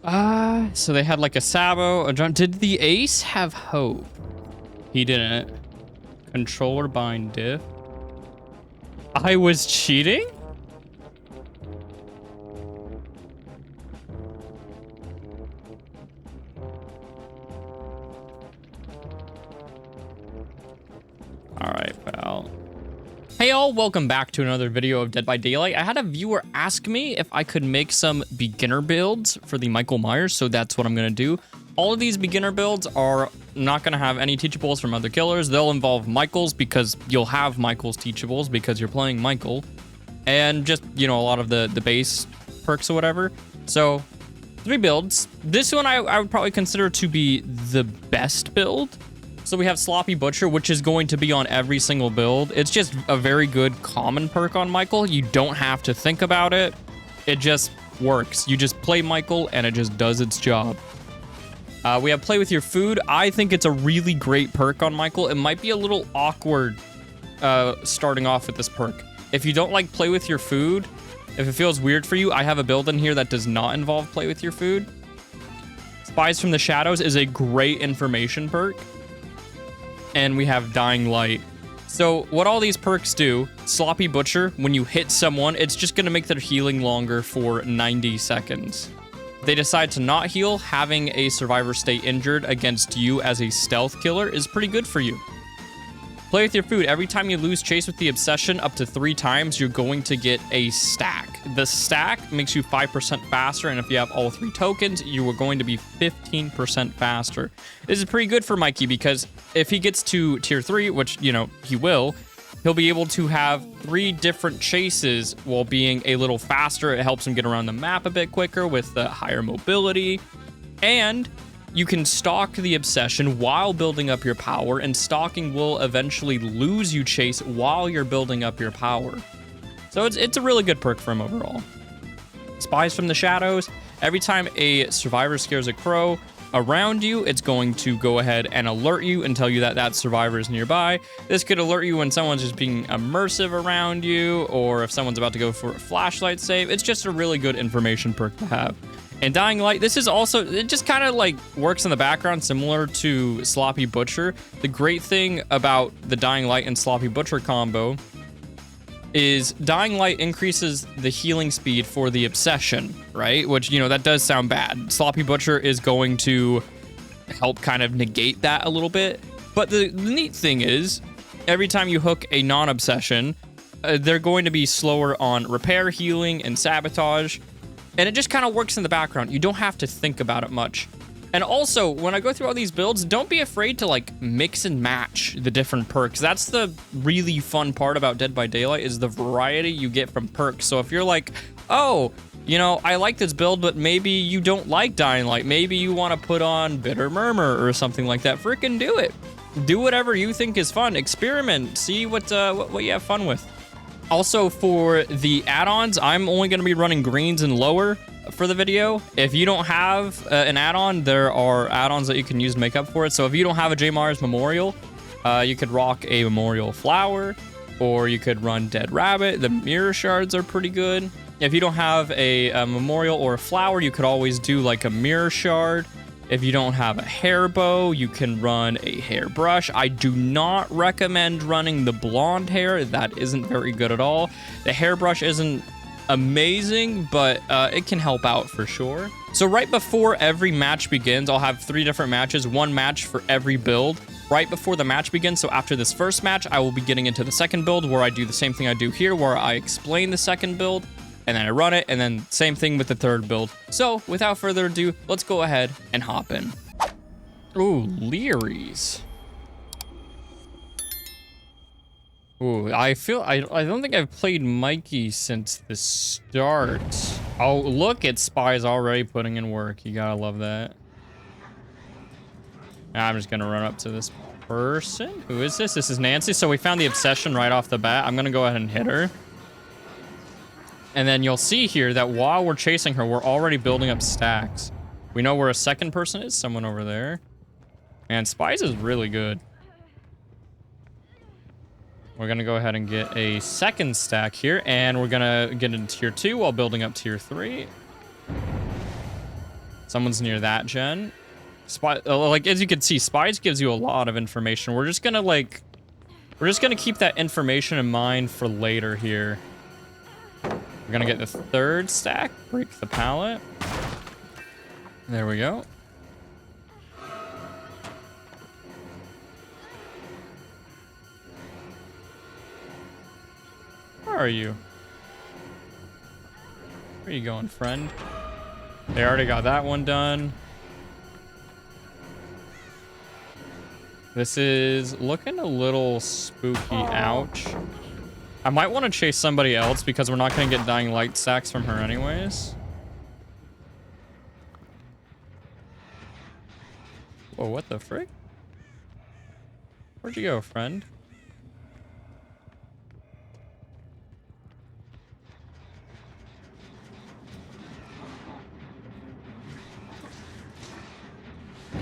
So they had like a Sabo, a John. Did the Ace have Hope? He didn't. Controller bind diff. I was cheating? All right, pal. Hey all, welcome back to another video of Dead by Daylight. I had a viewer ask me if I could make some beginner builds for the Michael Myers, so that's what I'm gonna do. All of these beginner builds are not gonna have any teachables from other killers. They'll involve Michaels because you'll have Michaels teachables because you're playing Michael. And just, you know, a lot of the base perks or whatever. So, 3 builds. This one I would probably consider to be the best build. So we have Sloppy Butcher, which is going to be on every single build. It's just a very good common perk on Michael. You don't have to think about it. It just works. You just play Michael and it just does its job. We have Play With Your Food. I think it's a really great perk on Michael. It might be a little awkward starting off with this perk. If you don't like Play With Your Food, if it feels weird for you, I have a build in here that does not involve Play With Your Food. Spies from the Shadows is a great information perk. And we have Dying Light. So what all these perks do, Sloppy Butcher, when you hit someone, it's just gonna make their healing longer for 90 seconds. They decide to not heal, having a survivor stay injured against you as a stealth killer is pretty good for you. Play With Your Food. Every time you lose chase with the obsession up to 3 times, you're going to get a stack. The stack makes you 5% faster, and if you have all 3 tokens, you are going to be 15% faster. This is pretty good for Mikey because if he gets to tier 3, which, you know, he will, he'll be able to have 3 different chases while being a little faster. It helps him get around the map a bit quicker with the higher mobility. And you can stalk the obsession while building up your power, and stalking will eventually lose you chase while you're building up your power. So it's a really good perk for him overall. Spies from the Shadows. Every time a survivor scares a crow around you, it's going to go ahead and alert you and tell you that that survivor is nearby. This could alert you when someone's just being immersive around you, or if someone's about to go for a flashlight save. It's just a really good information perk to have. And Dying Light, this is also, it just kind of like works in the background similar to Sloppy Butcher. The great thing about the Dying Light and Sloppy Butcher combo is Dying Light increases the healing speed for the obsession, right? Which, you know, that does sound bad. Sloppy Butcher is going to help kind of negate that a little bit. But the neat thing is, every time you hook a non-obsession, they're going to be slower on repair, healing, and sabotage. And it just kind of works in the background. You don't have to think about it much. And also, when I go through all these builds, don't be afraid to like mix and match the different perks. That's the really fun part about Dead by Daylight, is the variety you get from perks. So if you're like, oh, you know, I like this build, but maybe you don't like Dying Light. Maybe you want to put on Bitter Murmur or something like that. Freaking do it. Do whatever you think is fun. Experiment. See what you have fun with. Also, for the add-ons, I'm only going to be running greens and lower for the video. If you don't have an add-on, there are add-ons that you can use to make up for it. So if you don't have a J. Mars Memorial, you could rock a Memorial Flower, or you could run Dead Rabbit. The Mirror Shards are pretty good. If you don't have a Memorial or a Flower, you could always do like a Mirror Shard. If you don't have a hair bow, you can run a hairbrush. I do not recommend running the blonde hair. That isn't very good at all. The hairbrush isn't amazing, but it can help out for sure. So right before every match begins, I'll have 3 different matches, 1 match for every build. Right before the match begins, so after this first match, I will be getting into the second build, where I do the same thing I do here, where I explain the second build, and then I run it, and then same thing with the third build. So, without further ado, let's go ahead and hop in. Ooh, Leary's. Ooh, I don't think I've played Mikey since the start. Oh, look at Spies already putting in work. You gotta love that. Now I'm just gonna run up to this person. Who is this? This is Nancy. So we found the obsession right off the bat. I'm gonna go ahead and hit her. And then you'll see here that while we're chasing her, we're already building up stacks. We know where a second person is, someone over there. And Spies is really good. We're gonna go ahead and get a second stack here, and we're gonna get into tier 2 while building up tier 3. Someone's near that gen. Spy, like, as you can see, Spies gives you a lot of information. We're just gonna, like... We're just gonna keep that information in mind for later here. We're gonna get the 3rd stack. Break the pallet. There we go. Where are you? Where are you going, friend? They already got that one done. This is looking a little spooky. Ouch. I might want to chase somebody else because we're not going to get dying light stacks from her anyways. Whoa, what the frick? Where'd you go, friend?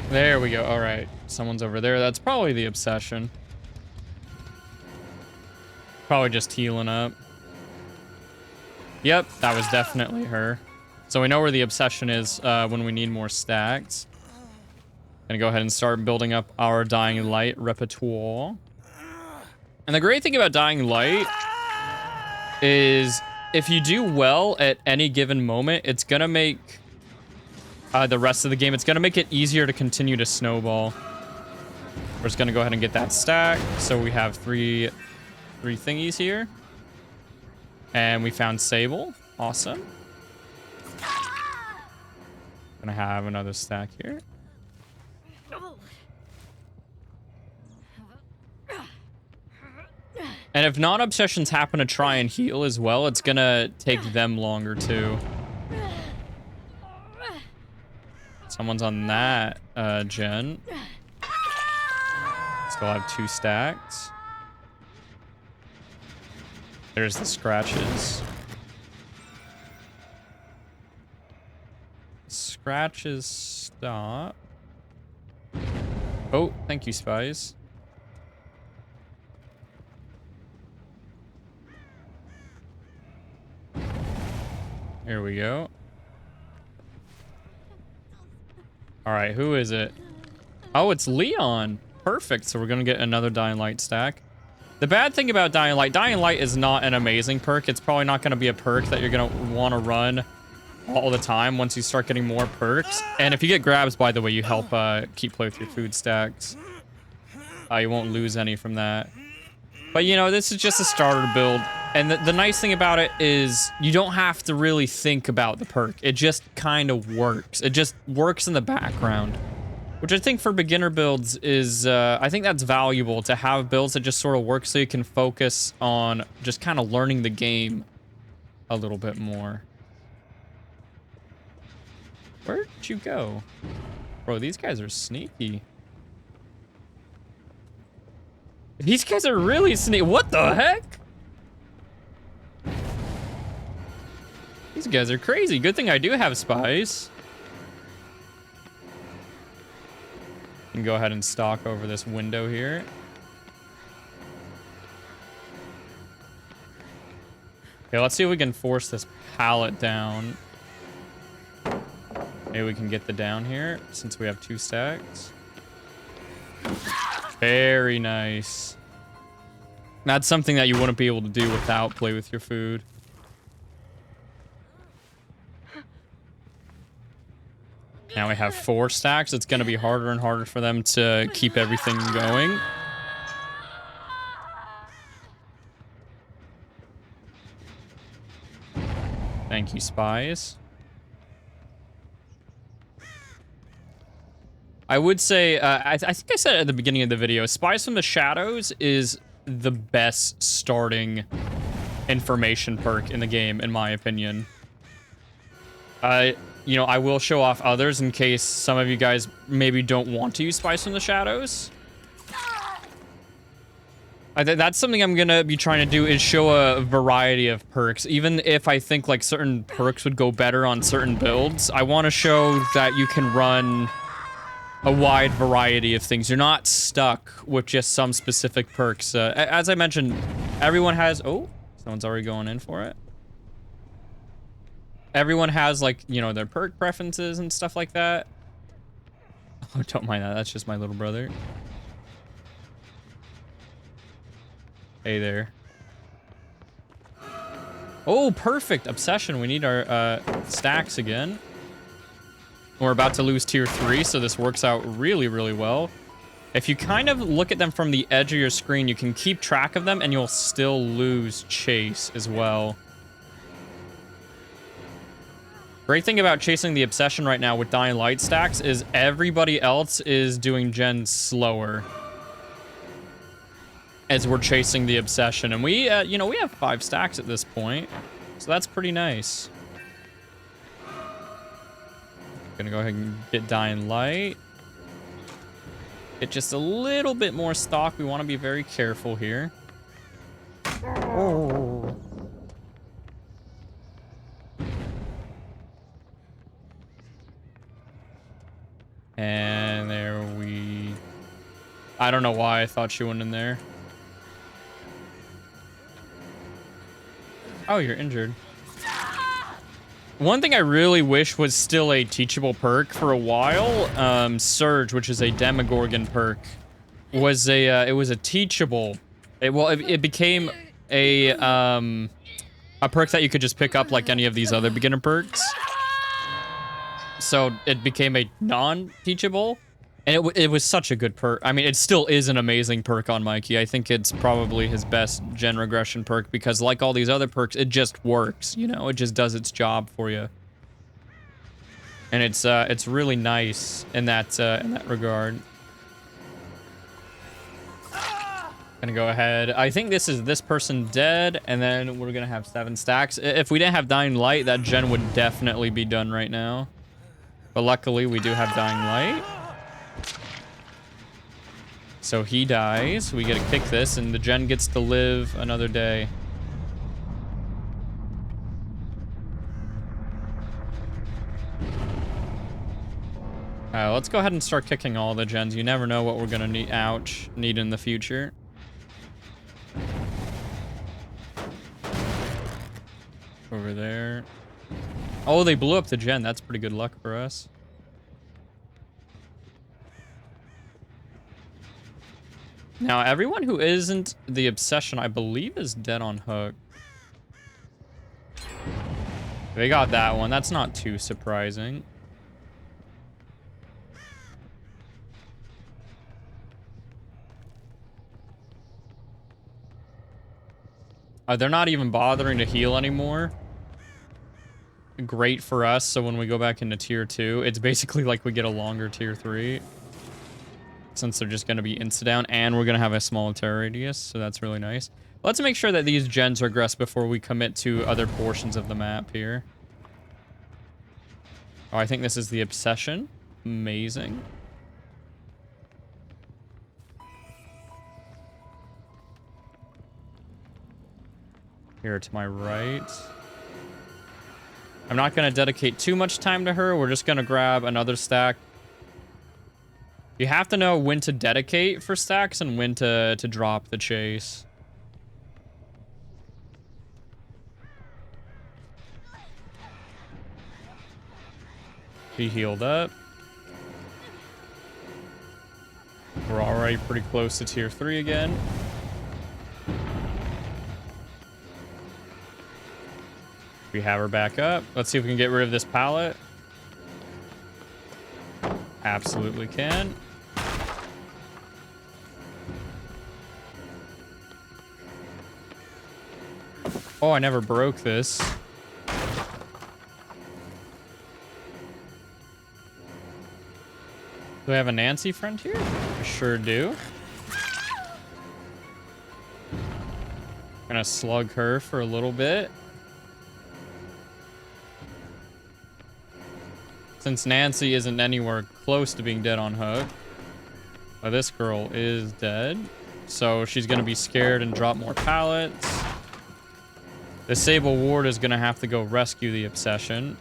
There we go. All right. Someone's over there. That's probably the obsession. Probably just healing up. Yep, that was definitely her. So we know where the obsession is when we need more stacks. Gonna go ahead and start building up our Dying Light repertoire. And the great thing about Dying Light is if you do well at any given moment, it's gonna make the rest of the game, it's gonna make it easier to continue to snowball. We're just gonna go ahead and get that stack. So we have three thingies here. And we found Sable. Awesome. Gonna have another stack here. And if non-obsessions happen to try and heal as well, it's gonna take them longer too. Someone's on that gen. Still have 2 stacks. There's the scratches. Scratches stop. Oh, thank you, Spies. Here we go. All right, who is it? Oh, it's Leon. Perfect. So we're gonna get another Dying Light stack. The bad thing about Dying Light is not an amazing perk. It's probably not gonna be a perk that you're gonna want to run all the time once you start getting more perks. And if you get grabs, by the way, you help keep play with your food stacks. You won't lose any from that. But you know, this is just a starter build. And the nice thing about it is you don't have to really think about the perk. It just kind of works. It just works in the background. Which I think for beginner builds is, I think that's valuable to have builds that just sort of work so you can focus on just kind of learning the game a little bit more. Where'd you go? Bro, these guys are sneaky. These guys are really sneaky. What the heck? These guys are crazy. Good thing I do have Spies. Can go ahead and stalk over this window here. Okay, let's see if we can force this pallet down. Maybe we can get the down here since we have 2 stacks. Very nice. That's something that you wouldn't be able to do without play with your food. Now we have 4 stacks. It's going to be harder and harder for them to keep everything going. Thank you, Spies. I would say, I think I said at the beginning of the video, Spies from the Shadows is the best starting information perk in the game, in my opinion. You know, I will show off others in case some of you guys maybe don't want to use Spies from the Shadows. That's something I'm gonna be trying to do, is show a variety of perks. Even if I think like certain perks would go better on certain builds, I want to show that you can run a wide variety of things. You're not stuck with just some specific perks. As I mentioned, everyone has... Oh, someone's already going in for it. everyone has like, you know, their perk preferences and stuff like that. Oh, don't mind that. That's just my little brother. Hey there. Oh, perfect. Obsession. We need our stacks again. We're about to lose tier 3, so this works out really, really well. If you kind of look at them from the edge of your screen, you can keep track of them and you'll still lose chase as well. Great thing about chasing the obsession right now with dying light stacks is everybody else is doing gens slower as we're chasing the obsession. And we, you know, we have 5 stacks at this point, so that's pretty nice. Gonna go ahead and get dying light. Get just a little bit more stock. We want to be very careful here. Oh. And there we... I don't know why I thought she went in there. Oh, you're injured. One thing I really wish was still a teachable perk for a while, Surge, which is a Demogorgon perk, was it was a teachable. It became a perk that you could just pick up like any of these other beginner perks. So it became a non-teachable, and it was such a good perk. I mean, it still is an amazing perk on Mikey. I think it's probably his best gen regression perk because like all these other perks, it just works, you know? It just does its job for you. And it's really nice in that regard. Gonna go ahead. I think this person dead, and then we're gonna have 7 stacks. If we didn't have Dying Light, that gen would definitely be done right now. But luckily, we do have Dying Light. So he dies. We get to kick this, and the gen gets to live another day. Let's go ahead and start kicking all the gens. You never know what we're gonna need. Ouch! Need in the future. Over there. Oh, they blew up the gen. That's pretty good luck for us. Now, everyone who isn't the obsession, I believe, is dead on hook. They got that one. That's not too surprising. They're not even bothering to heal anymore. Great for us, so when we go back into tier 2, it's basically like we get a longer tier 3. Since they're just going to be insta-down, and we're going to have a small terror radius, so that's really nice. Let's make sure that these gens regress before we commit to other portions of the map here. Oh, I think this is the obsession. Amazing. Here to my right. I'm not going to dedicate too much time to her. We're just going to grab another stack. You have to know when to dedicate for stacks and when to drop the chase. He healed up. We're already pretty close to tier 3 again. We have her back up. Let's see if we can get rid of this pallet. Absolutely can. Oh, I never broke this. Do I have a Nancy friend here? I sure do. Gonna slug her for a little bit. Since Nancy isn't anywhere close to being dead on hook. This girl is dead. So she's gonna be scared and drop more pallets. The Sable Ward is gonna have to go rescue the obsession.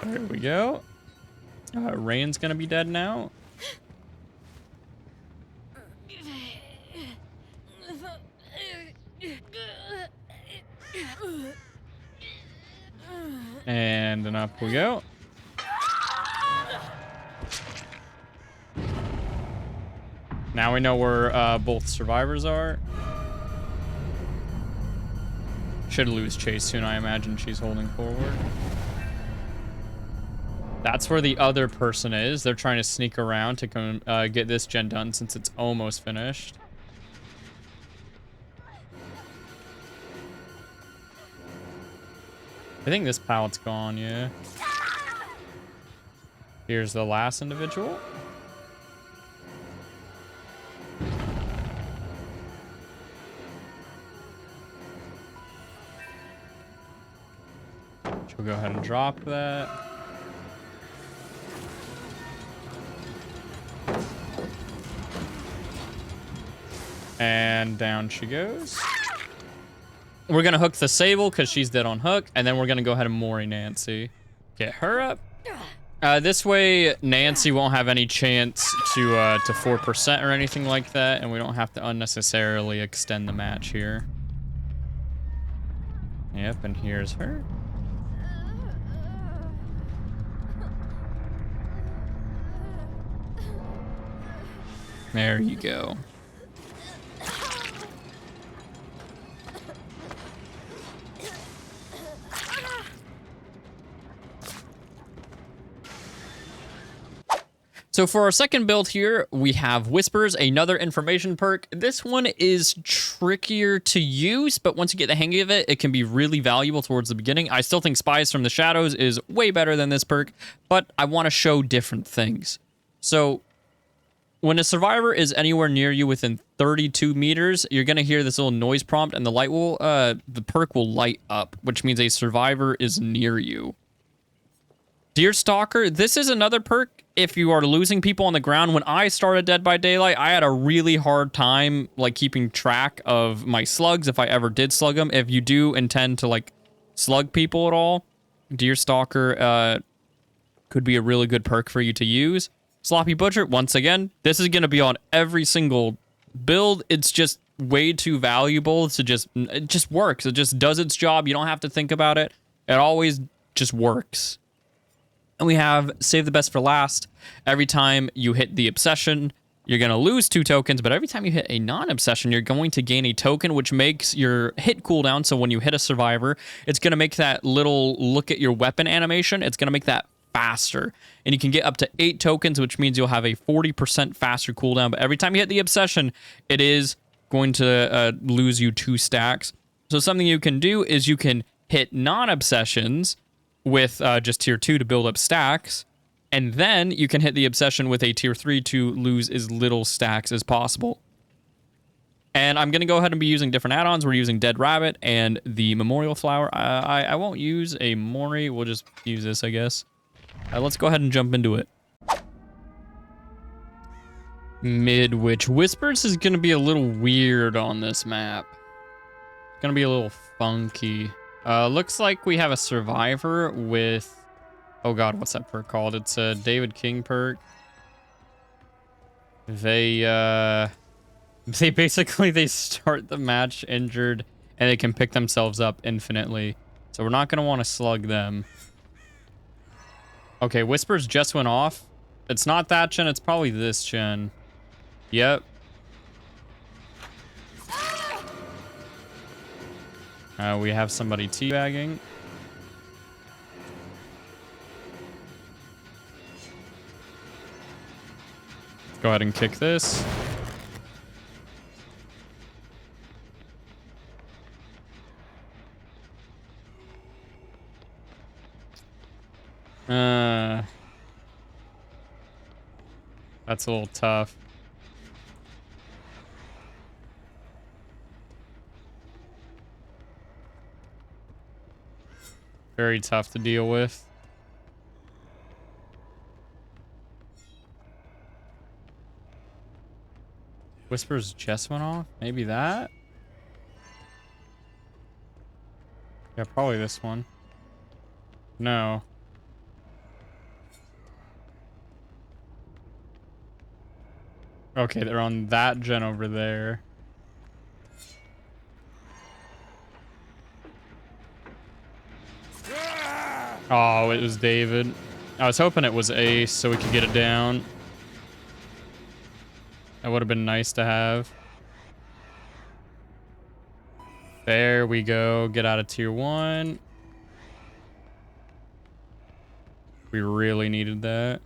There we go. Rain's gonna be dead now. And up we go. Now we know where both survivors are. Should lose chase soon, I imagine. She's holding forward. That's where the other person is. They're trying to sneak around to come get this gen done since it's almost finished. I think this pallet's gone, yeah. Here's the last individual. She'll go ahead and drop that. And down she goes. We're going to hook the Sable because she's dead on hook. And then we're going to go ahead and Mori Nancy. Get her up. This way, Nancy won't have any chance to 4% or anything like that. And we don't have to unnecessarily extend the match here. Yep, and here's her. There you go. So for our second build here, we have Whispers, another information perk. This one is trickier to use, but once you get the hang of it, it can be really valuable towards the beginning. I still think Spies from the Shadows is way better than this perk, but I want to show different things. So when a survivor is anywhere near you within 32 meters, you're going to hear this little noise prompt and the light will, the perk will light up, which means a survivor is near you. Deer Stalker, this is another perk if you are losing people on the ground. When I started Dead by Daylight, I had a really hard time like keeping track of my slugs if I ever did slug them. If you do intend to like slug people at all, Deer Stalker could be a really good perk for you to use. Sloppy Butcher, once again, this is going to be on every single build. It's just way too valuable to it just works. It just does its job. You don't have to think about it. It always just works. And we have Save the Best for Last. Every time you hit the Obsession, you're going to lose 2 tokens, but every time you hit a non-Obsession, you're going to gain a token, which makes your hit cooldown. So when you hit a survivor, it's going to make that little look at your weapon animation. It's going to make that faster. And you can get up to 8 tokens, which means you'll have a 40% faster cooldown. But every time you hit the Obsession, it is going to lose you 2 stacks. So something you can do is you can hit non-Obsessions with just tier 2 to build up stacks, and then you can hit the Obsession with a tier 3 to lose as little stacks as possible. And I'm going to go ahead and be using different add-ons. We're using Dead Rabbit and the Memorial Flower. I won't use a Mori. We'll just use this, I guess. Let's go ahead and jump into it. Mid-Witch Whispers is going to be a little weird on this map. It's going to be a little funky. Looks like we have a survivor with... Oh god, what's that perk called? It's a David King perk. They basically, they start the match injured, and they can pick themselves up infinitely. So we're not going to want to slug them. Okay, Whispers just went off. It's not that gen, it's probably this gen. Yep. We have somebody teabagging. Let's go ahead and kick this. That's a little tough. Very tough to deal with. Whispers just went off? Maybe that? Yeah, probably this one. No. Okay, they're on that gen over there. Oh, it was David. I was hoping it was Ace so we could get it down. That would have been nice to have. There we go. Get out of tier 1. We really needed that.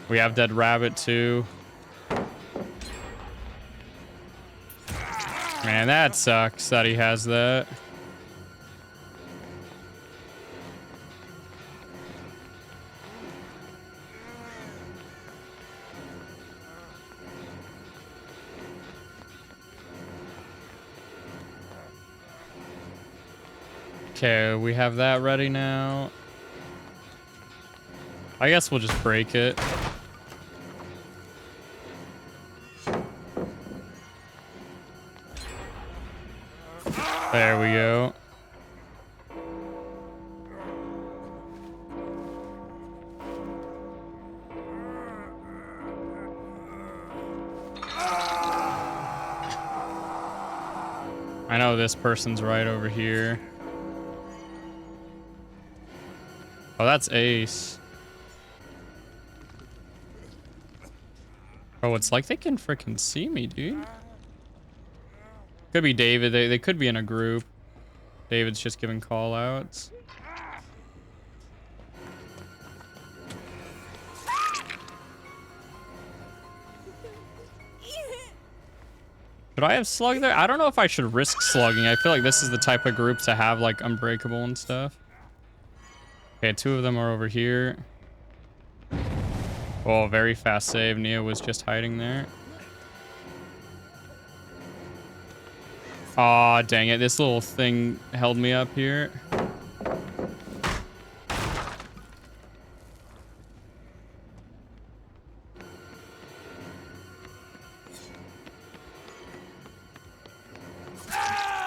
We have Dead Rabbit too. Man, that sucks that he has that. Okay, we have that ready now. I guess we'll just break it. There we go. I know this person's right over here. Oh, that's Ace. Oh, it's like they can freaking see me, dude. Could be David. They could be in a group. David's just giving call outs. Should I have slug there? I don't know if I should risk slugging. I feel like this is the type of group to have like unbreakable and stuff. Okay, 2 of them are over here. Oh, very fast save. Nia was just hiding there. Aw, dang it. This little thing held me up here.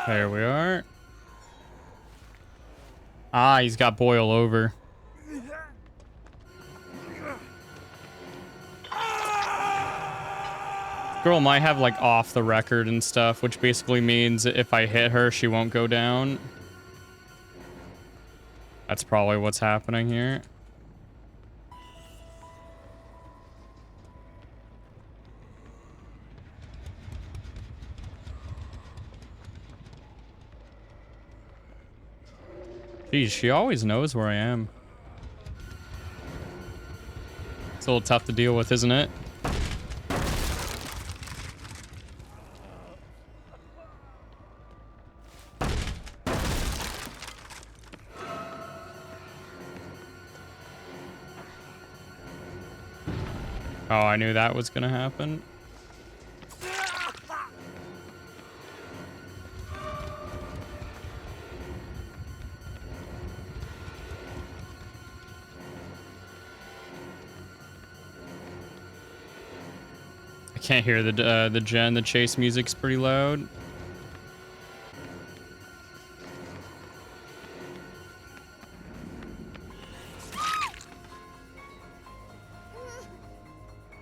There we are. Ah, he's got boil over. Girl might have like off the record and stuff, which basically means if I hit her, she won't go down. That's probably what's happening here. Geez, she always knows where I am. It's a little tough to deal with, isn't it? Oh, I knew that was gonna happen. I can't hear the gen. The chase music's pretty loud.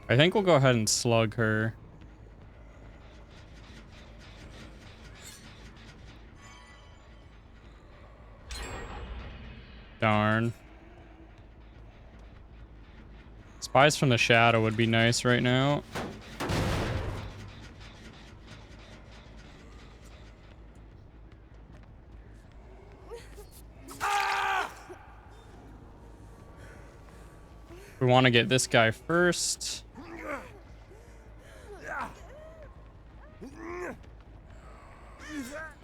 I think we'll go ahead and slug her. Darn. Spies from the shadow would be nice right now. We want to get this guy first.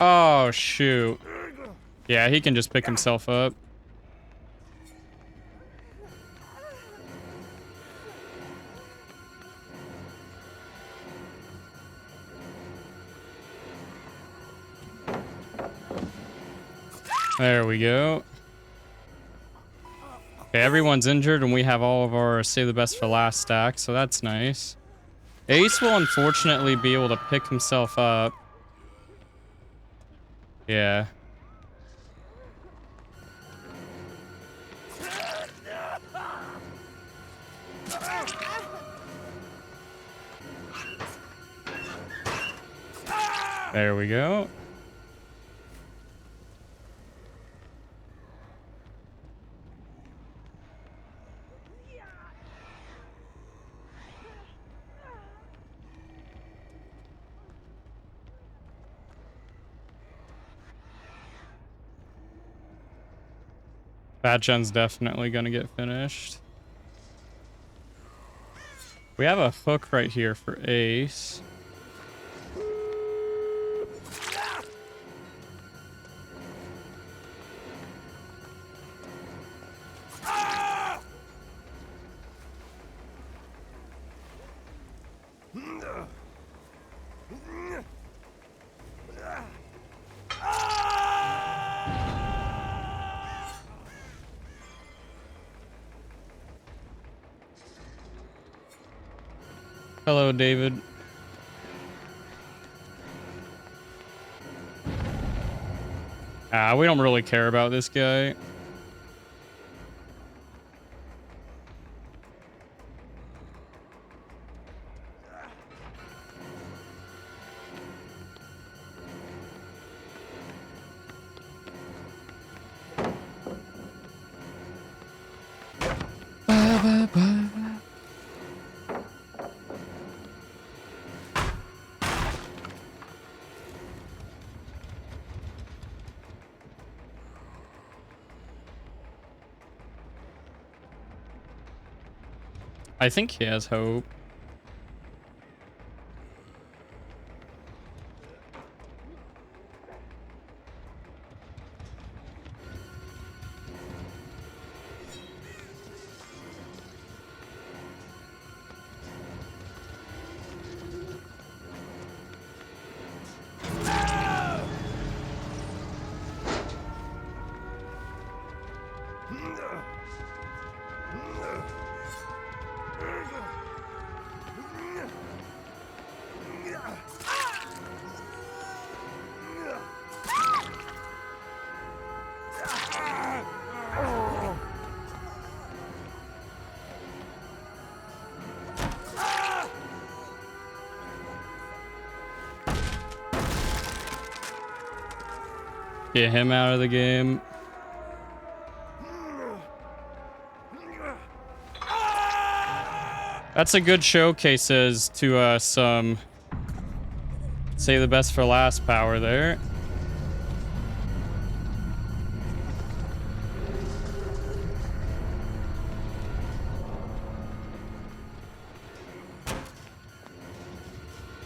Oh, shoot. Yeah, he can just pick himself up. There we go. Okay, everyone's injured and we have all of our save the best for last stack, so that's nice. Ace will unfortunately be able to pick himself up. Yeah. There we go. That gen's definitely gonna get finished. We have a hook right here for Ace. Hello, David. We don't really care about this guy. I think he has hope. Get him out of the game. That's a good showcases to some save the best for last power there.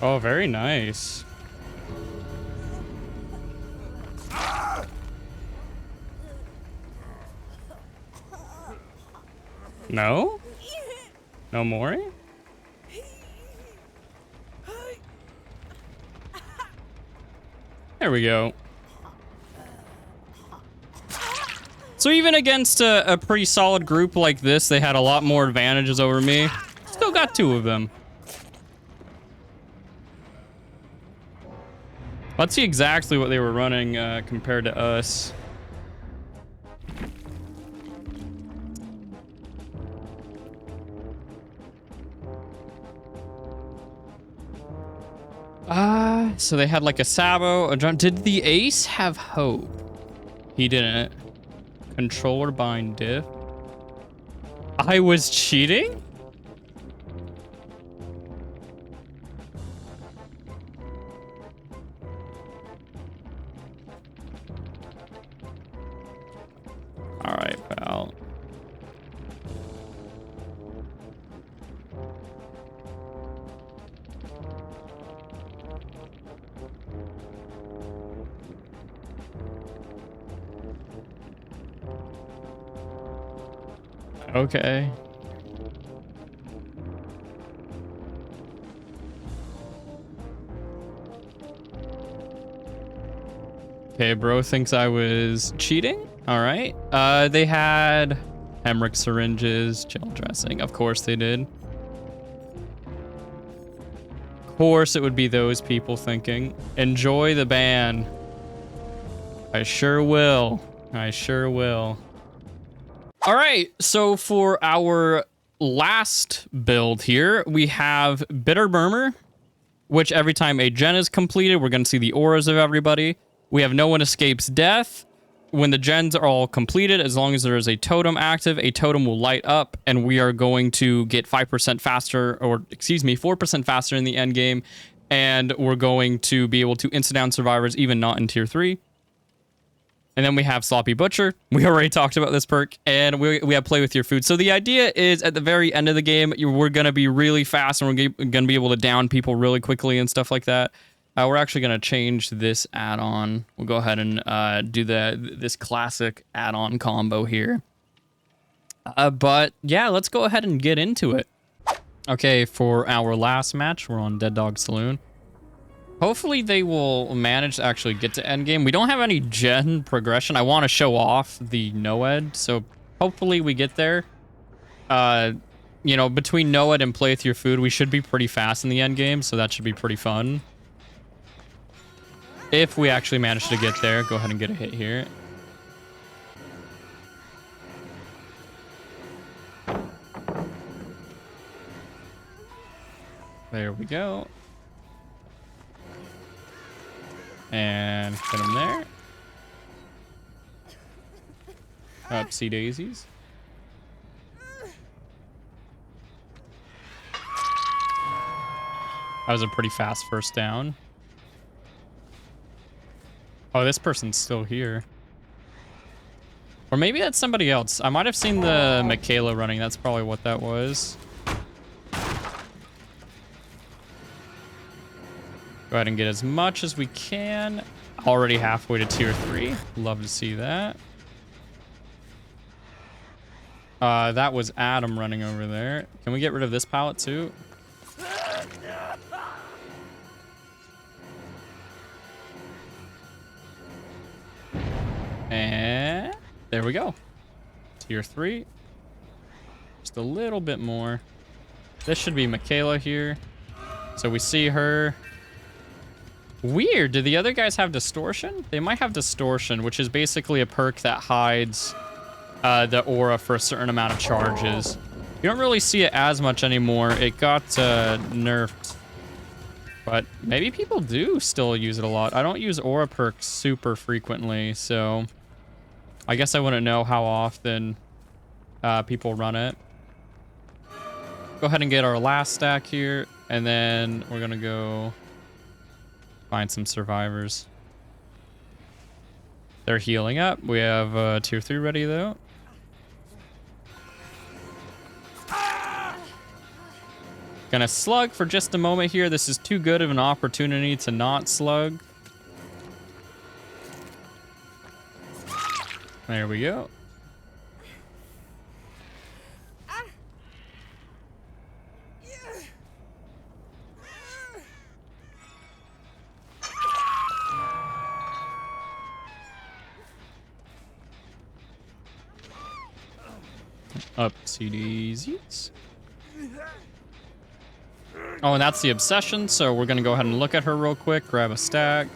Oh, very nice. No? No more? There we go. So even against a pretty solid group like this, they had a lot more advantages over me. Still got 2 of them. Let's see exactly what they were running compared to us. So they had like a Sabo, a John. Did the Ace have hope? He didn't. Controller bind diff. I was cheating? All right, pal. Okay. Okay, bro thinks I was cheating. All right. They had Hemrick syringes, gel dressing. Of course they did. Of course it would be those people thinking. Enjoy the ban. I sure will. I sure will. All right, so for our last build here, we have Bitter Murmur, which every time a gen is completed, we're going to see the auras of everybody. We have no one escapes death. When the gens are all completed, as long as there is a totem active, a totem will light up, and we are going to get 5% faster, or excuse me, 4% faster in the end game, and we're going to be able to instant down survivors, even not in tier 3. And then we have Sloppy Butcher. We already talked about this perk. And we have Play With Your Food. So the idea is at the very end of the game, we're going to be really fast and we're going to be able to down people really quickly and stuff like that. We're actually going to change this add-on. We'll go ahead and do this classic add-on combo here. But yeah, let's go ahead and get into it. Okay, for our last match, we're on Dead Dog Saloon. Hopefully they will manage to actually get to endgame. We don't have any gen progression. I want to show off the Noed, so hopefully we get there. You know, between Noed and Play With Your Food, we should be pretty fast in the endgame, so that should be pretty fun. If we actually manage to get there, go ahead and get a hit here. There we go. And hit him there. Upsy daisies. That was a pretty fast first down. Oh, this person's still here. Or maybe that's somebody else. I might have seen the Michaela running. That's probably what that was. Go ahead and get as much as we can. Already halfway to tier 3. Love to see that. That was Adam running over there. Can we get rid of this pallet too? And there we go. Tier 3. Just a little bit more. This should be Michaela here. So we see her. Weird. Do the other guys have distortion? They might have distortion, which is basically a perk that hides the aura for a certain amount of charges. You don't really see it as much anymore. It got nerfed. But maybe people do still use it a lot. I don't use aura perks super frequently, so I guess I wouldn't know how often people run it. Go ahead and get our last stack here, and then we're gonna go find some survivors. They're healing up. We have tier 3 ready though. Gonna slug for just a moment here. This is too good of an opportunity to not slug. There we go. Upsy daisies. Oh, and that's the obsession, so we're gonna go ahead and look at her real quick, grab a stack.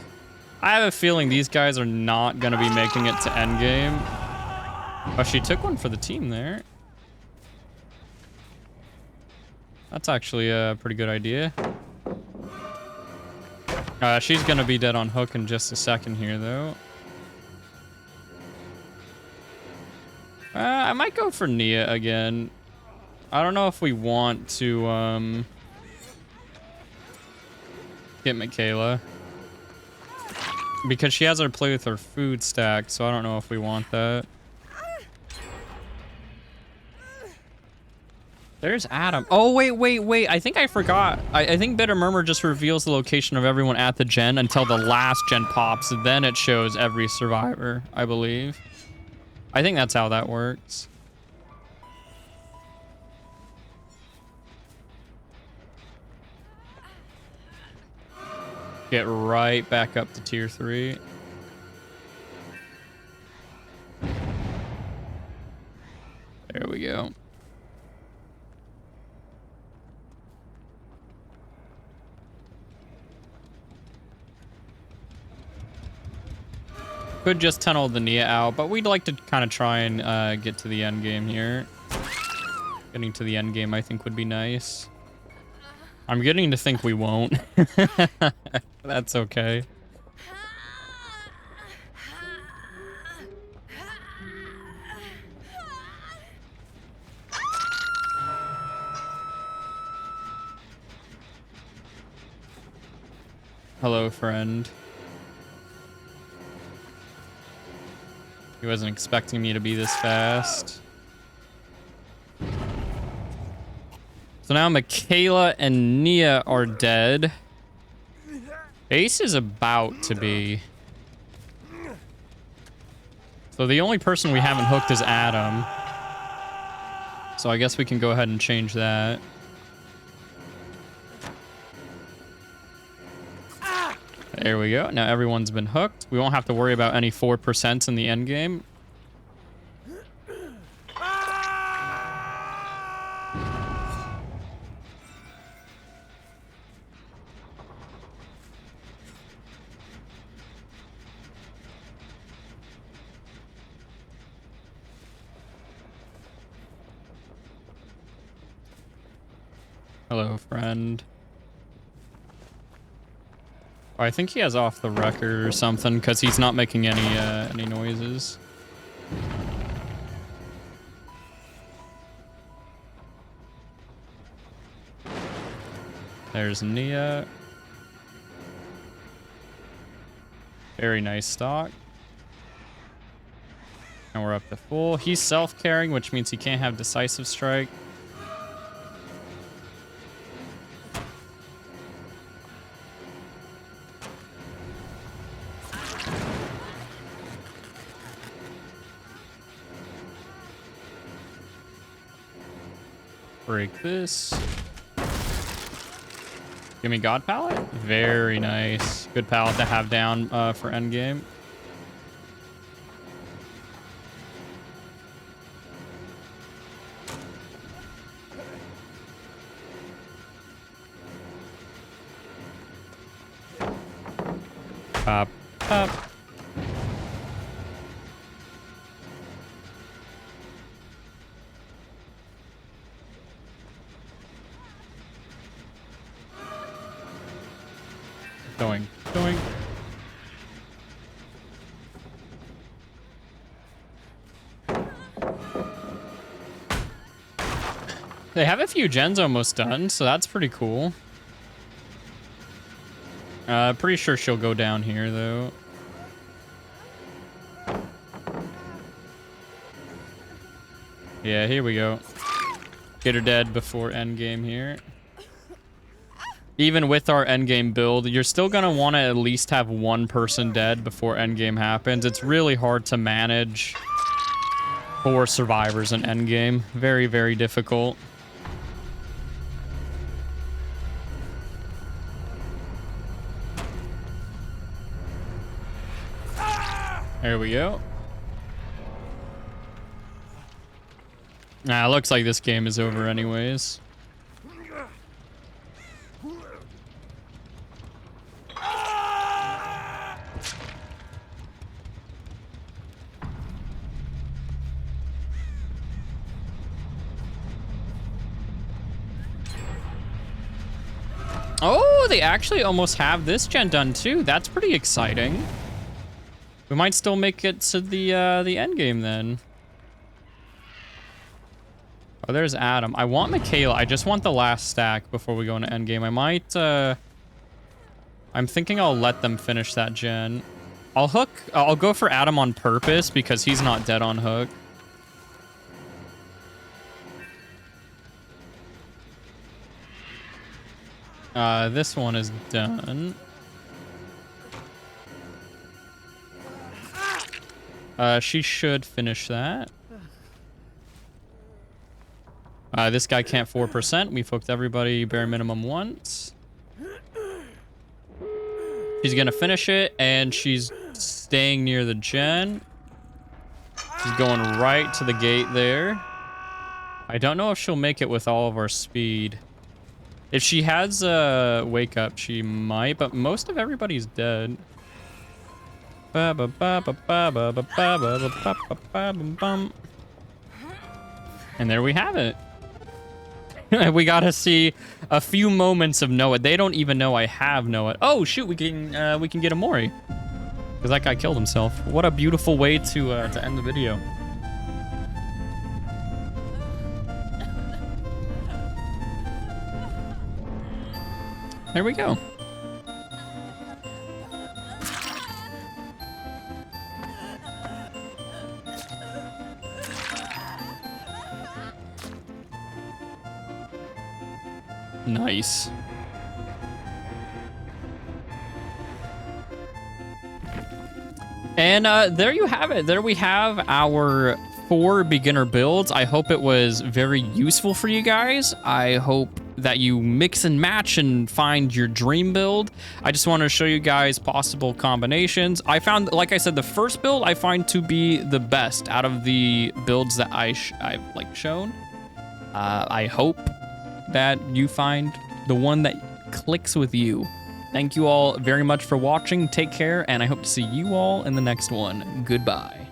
I have a feeling these guys are not gonna be making it to endgame. Oh, she took one for the team there. That's actually a pretty good idea. She's gonna be dead on hook in just a second here, though. I might go for Nia again. I don't know if we want to get Michaela, because she has her Play With Her Food stack, so I don't know if we want that. There's Adam. Oh, wait. I think I forgot. I think Bitter Murmur just reveals the location of everyone at the gen until the last gen pops. Then it shows every survivor, I believe. I think that's how that works. Get right back up to tier 3. There we go. Could just tunnel the Nia out, but we'd like to kind of try and get to the end game here. Getting to the end game, I think, would be nice. I'm getting to think we won't. That's okay. Hello, friend. He wasn't expecting me to be this fast. So now Michaela and Nia are dead. Ace is about to be. So the only person we haven't hooked is Adam. So I guess we can go ahead and change that. There we go. Now everyone's been hooked. We won't have to worry about any 4% in the end game. Hello, friend. Oh, I think he has off the record or something because he's not making any noises. There's Nia. Very nice stock. And we're up to full. He's self-carrying, which means he can't have decisive strike. Break this. Give me God Pallet. Very nice. Good pallet to have down for endgame. Pop, pop. Going. They have a few gens almost done, so that's pretty cool. Pretty sure she'll go down here, though. Yeah, here we go. Get her dead before endgame here. Even with our endgame build, you're still gonna want to at least have one person dead before endgame happens. It's really hard to manage 4 survivors in endgame. Very, very difficult. There we go. Nah, it looks like this game is over anyways. Oh, they actually almost have this gen done too. That's pretty exciting. We might still make it to the end game then. Oh, there's Adam. I want Michaela. I just want the last stack before we go into end game. I might I'm thinking I'll let them finish that gen. I'll go for Adam on purpose because he's not dead on hook. This one is done. She should finish that. This guy can't 4%. We've hooked everybody bare minimum once. She's gonna finish it, and she's staying near the gen. She's going right to the gate there. I don't know if she'll make it with all of our speed. If she has a wake up, she might, but most of everybody's dead. And there we have it. We gotta see a few moments of Noah. They don't even know I have Noah. Oh shoot, we can get a Mori. Because that guy killed himself. What a beautiful way to end the video. There we go. Nice. And there you have it. There we have our 4 beginner builds. I hope it was very useful for you guys. I hope that you mix and match and find your dream build. I just want to show you guys possible combinations. I found, like I said, the first build I find to be the best out of the builds that I've like shown. I hope that you find the one that clicks with you. Thank you all very much for watching. Take care, and I hope to see you all in the next one. Goodbye.